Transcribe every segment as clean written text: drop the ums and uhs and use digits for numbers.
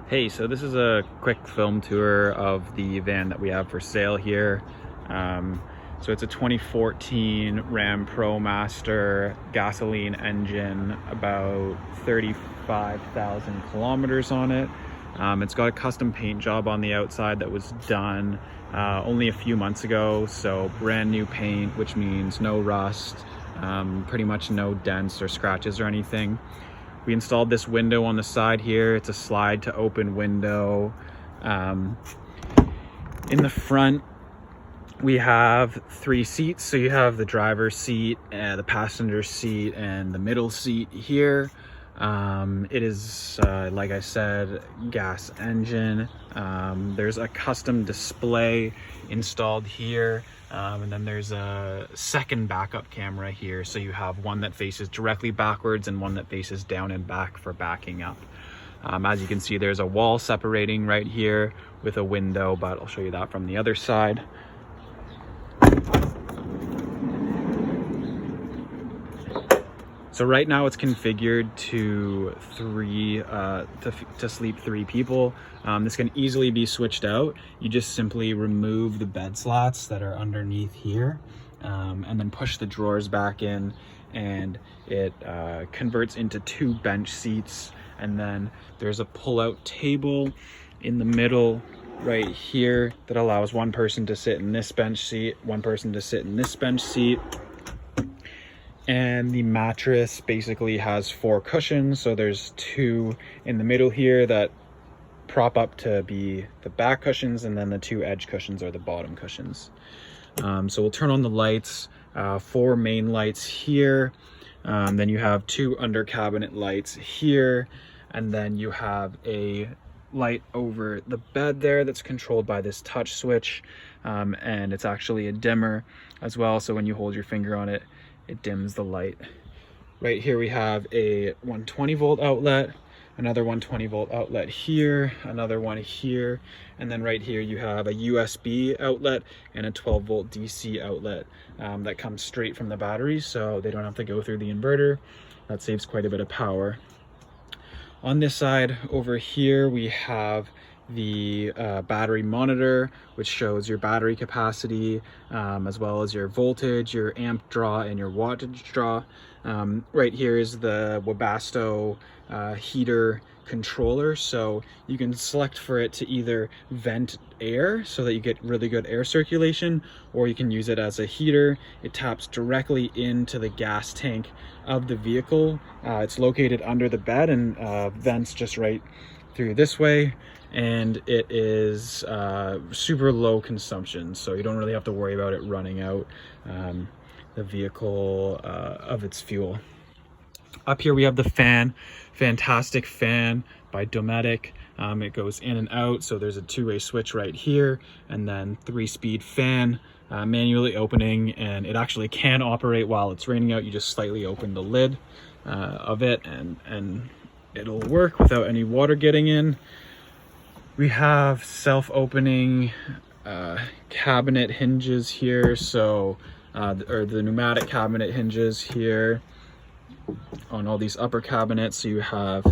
Hey, so this is a quick film tour of the van that we have for sale here. So it's a 2014 Ram Promaster gasoline engine, about 35,000 kilometers on it. It's got a custom paint job on the outside that was done only a few months ago. So brand new paint, which means no rust, pretty much no dents or scratches or anything. We installed this window on the side here. It's a slide to open window. In the front, we have 3 seats. So you have the driver's seat, the passenger seat, and the middle seat here. It is, like I said, gas engine. There's a custom display installed here. And then there's a second backup camera here. So you have one that faces directly backwards and one that faces down and back for backing up. As you can see, there's a wall separating right here with a window, but I'll show you that from the other side. So right now it's configured to sleep 3 people. This can easily be switched out. You just simply remove the bed slats that are underneath here, and then push the drawers back in, and it converts into 2 bench seats. And then there's a pull-out table in the middle right here that allows one person to sit in this bench seat, one person to sit in this bench seat. And the mattress basically has 4 cushions. So there's 2 in the middle here that prop up to be the back cushions, and then the 2 edge cushions are the bottom cushions. So we'll turn on the lights, 4 main lights here. Then you have 2 under cabinet lights here. And then you have a light over the bed there that's controlled by this touch switch. And it's actually a dimmer as well. So when you hold your finger on it, it dims the light. Right here we have a 120 volt outlet, another 120 volt outlet here, another one here, and then right here you have a USB outlet and a 12 volt DC outlet that comes straight from the battery, so they don't have to go through the inverter. That saves quite a bit of power. On this side over here we have the battery monitor, which shows your battery capacity, as well as your voltage, your amp draw, and your wattage draw. Right here is the Webasto heater controller, so you can select for it to either vent air so that you get really good air circulation, or you can use it as a heater. It taps directly into the gas tank of the vehicle. It's located under the bed and vents just right through this way, and it is super low consumption, so you don't really have to worry about it running out the vehicle of its fuel. Up here we have the fan, fantastic fan by Dometic. It goes in and out, so there's a 2-way switch right here, and then 3-speed fan, manually opening, and it actually can operate while it's raining out. You just slightly open the lid of it, and it'll work without any water getting in. We have self-opening cabinet hinges here, so or the pneumatic cabinet hinges here on all these upper cabinets. So you have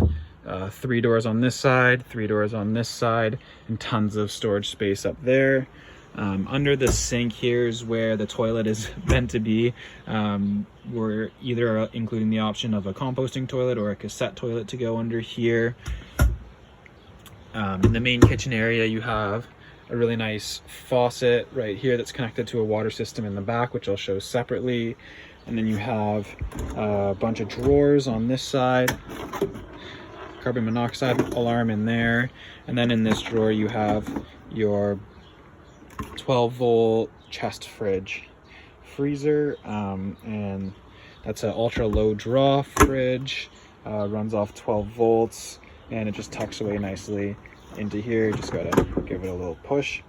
3 doors on this side, 3 doors on this side, and tons of storage space up there. Under the sink here is where the toilet is meant to be. We're either including the option of a composting toilet or a cassette toilet to go under here. In the main kitchen area, you have a really nice faucet right here that's connected to a water system in the back, which I'll show separately. And then you have a bunch of drawers on this side, carbon monoxide alarm in there. And then in this drawer, you have your 12 volt chest fridge freezer, and that's an ultra low draw fridge, runs off 12 volts, and it just tucks away nicely into here. Just gotta give it a little push.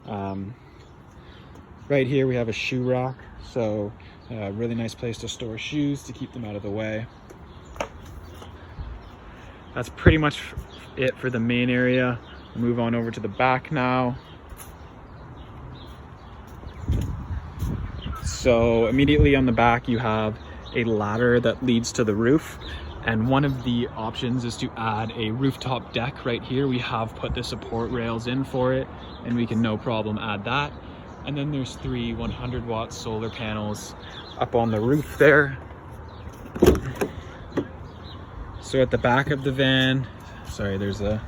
Right here we have a shoe rack, so a really nice place to store shoes to keep them out of the way. That's pretty much it for the main area. Move on over to the back now. So immediately on the back you have a ladder that leads to the roof. And one of the options is to add a rooftop deck right here. We have put the support rails in for it, and we can no problem add that. And then there's 3 100-watt solar panels up on the roof there. So at the back of the van, sorry, there's a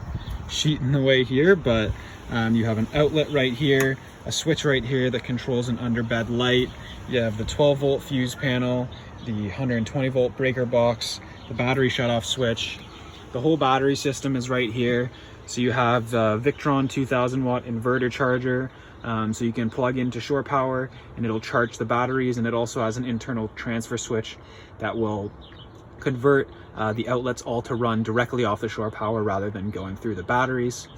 sheet in the way here, but you have an outlet right here, a switch right here that controls an underbed light. You have the 12-volt fuse panel, the 120-volt breaker box, the battery shutoff switch. The whole battery system is right here. So you have the Victron 2000-watt inverter charger, so you can plug into shore power and it'll charge the batteries, and it also has an internal transfer switch that will convert the outlets all to run directly off the shore power rather than going through the batteries.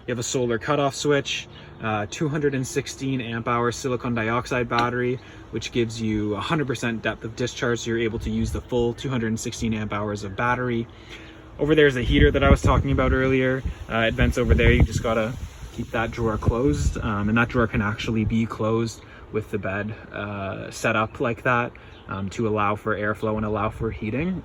You have a solar cutoff switch, 216 amp hour silicon dioxide battery, which gives you 100% depth of discharge, so you're able to use the full 216 amp hours of battery. Over there's a heater that I was talking about earlier. It vents over there. You just gotta keep that drawer closed, and that drawer can actually be closed with the bed set up like that to allow for airflow and allow for heating.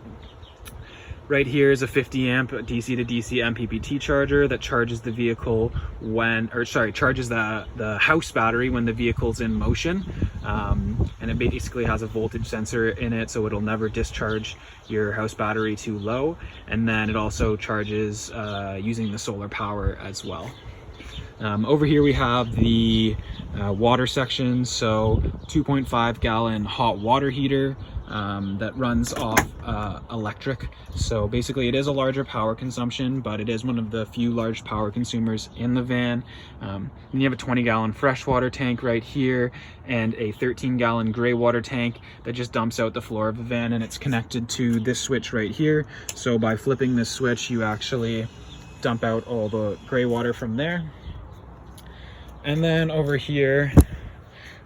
Right here is a 50 amp DC to DC MPPT charger that charges the vehicle charges the house battery when the vehicle's in motion. And it basically has a voltage sensor in it, so it'll never discharge your house battery too low. And then it also charges using the solar power as well. Over here we have the water section, so 2.5 gallon hot water heater that runs off electric. So basically it is a larger power consumption, but it is one of the few large power consumers in the van. Then you have a 20 gallon freshwater tank right here and a 13 gallon gray water tank that just dumps out the floor of the van, and it's connected to this switch right here. So by flipping this switch, you actually dump out all the gray water from there. And then over here,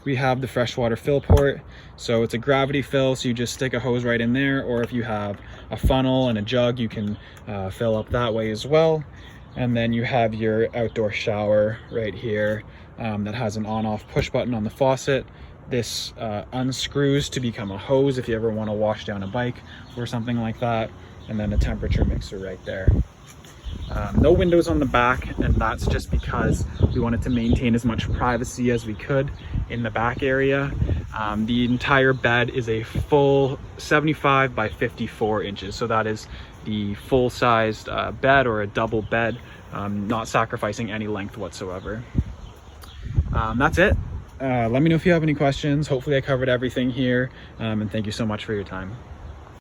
we have the freshwater fill port. So it's a gravity fill, so you just stick a hose right in there, or if you have a funnel and a jug, you can fill up that way as well. And then you have your outdoor shower right here that has an on-off push button on the faucet. This unscrews to become a hose if you ever want to wash down a bike or something like that. And then a temperature mixer right there. No windows on the back, and that's just because we wanted to maintain as much privacy as we could in the back area. The entire bed is a full 75 by 54 inches, so that is the full-sized bed, or a double bed, not sacrificing any length whatsoever. That's it. Let me know if you have any questions. Hopefully I covered everything here, and thank you so much for your time.